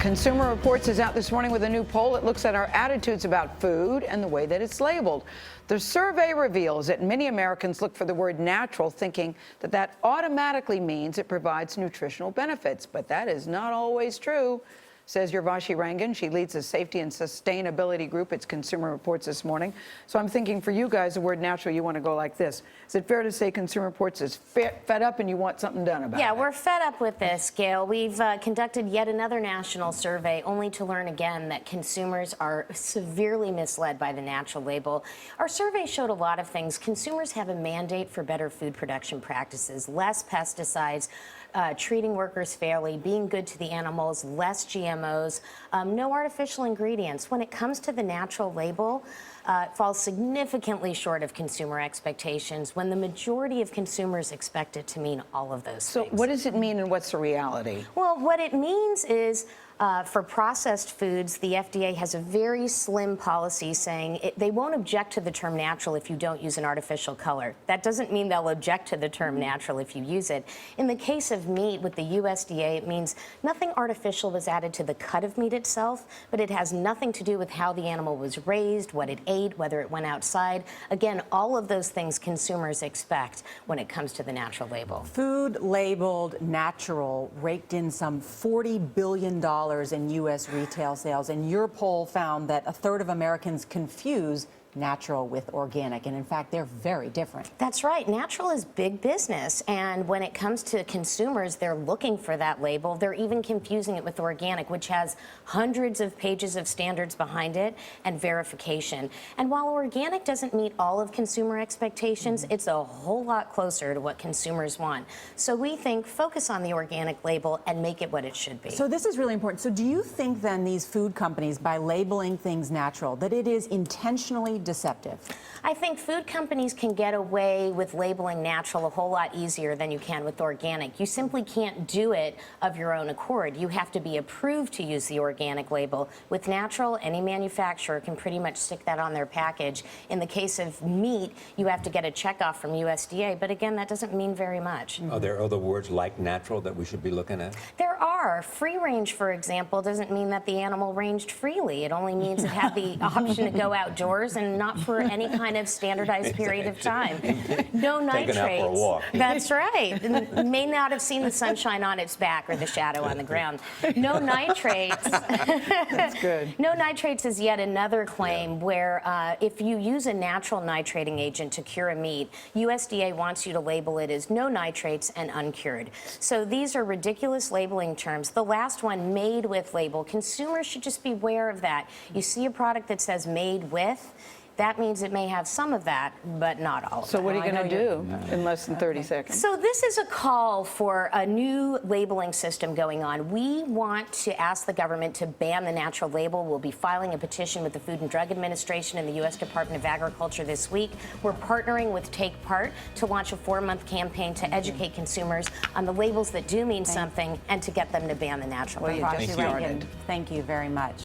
Consumer Reports is out this morning with a new poll. It looks at our attitudes about food and the way that it's labeled. The survey reveals that many Americans look for the word natural, thinking that that automatically means it provides nutritional benefits. But that is not always true, says Urvashi Rangan. She leads the safety and sustainability group. It's Consumer Reports this morning. So I'm thinking for you guys, the word natural, you want to go like this. Is it fair to say Consumer Reports is fed up and you want something done about it? Yeah, we're fed up with this, Gail. We've conducted yet another national survey only to learn again that consumers are severely misled by the natural label. Our survey showed a lot of things. Consumers have a mandate for better food production practices, less pesticides, treating workers fairly, being good to the animals, less GMOs, no artificial ingredients. When it comes to the natural label, it falls significantly short of consumer expectations when the majority of consumers expect it to mean all of those So things. what does it mean and what's the reality? Well, what it means is for processed foods, the FDA has a very slim policy saying they won't object to the term natural if you don't use an artificial color. That doesn't mean they'll object to the term natural if you use it. In the case of meat with the USDA, it means nothing artificial was added to the cut of meat itself, but it has nothing to do with how the animal was raised, what it ate, whether it went outside. Again, all of those things consumers expect when it comes to the natural label. Food labeled natural raked in some $40 billion in U.S. retail sales, and your poll found that a third of Americans confuse natural with organic, and in fact they're very different. That's right. Natural is big business, and when it comes to consumers, they're looking for that label. They're even confusing it with organic, which has hundreds of pages of standards behind it and verification. And while organic doesn't meet all of consumer expectations, it's a whole lot closer to what consumers want. So we think focus on the organic label and make it what it should be. So this is really important. So do you think then these food companies, by labeling things natural, that it is intentionally deceptive? I think food companies can get away with labeling natural a whole lot easier than you can with organic. You simply can't do it of your own accord. You have to be approved to use the organic label. With natural, any manufacturer can pretty much stick that on their package. In the case of meat, you have to get a checkoff from USDA, but again, that doesn't mean very much. Are there other words like natural that we should be looking at? There are. Free range, for example, doesn't mean that the animal ranged freely. It only means it had the option to go outdoors and not for any kind of standardized period of time. No nitrates. Taken out for a walk. That's right. And may not have seen the sunshine on its back or the shadow on the ground. No nitrates. That's good. No nitrates is yet another claim where if you use a natural nitrating agent to cure a meat, USDA wants you to label it as no nitrates and uncured. So these are ridiculous labeling terms. The last one, made with label, consumers should just be aware of that. You see a product that says made with, that means it may have some of that, but not all of that. So what are you going to do in less than 30 seconds? So this is a call for a new labeling system going on. We want to ask the government to ban the natural label. We'll be filing a petition with the Food and Drug Administration and the U.S. Department of Agriculture this week. We're partnering with Take Part to launch a 4-month campaign to educate consumers on the labels that do mean something and to get them to ban the natural label. Urvashi Rangan, thank you very much.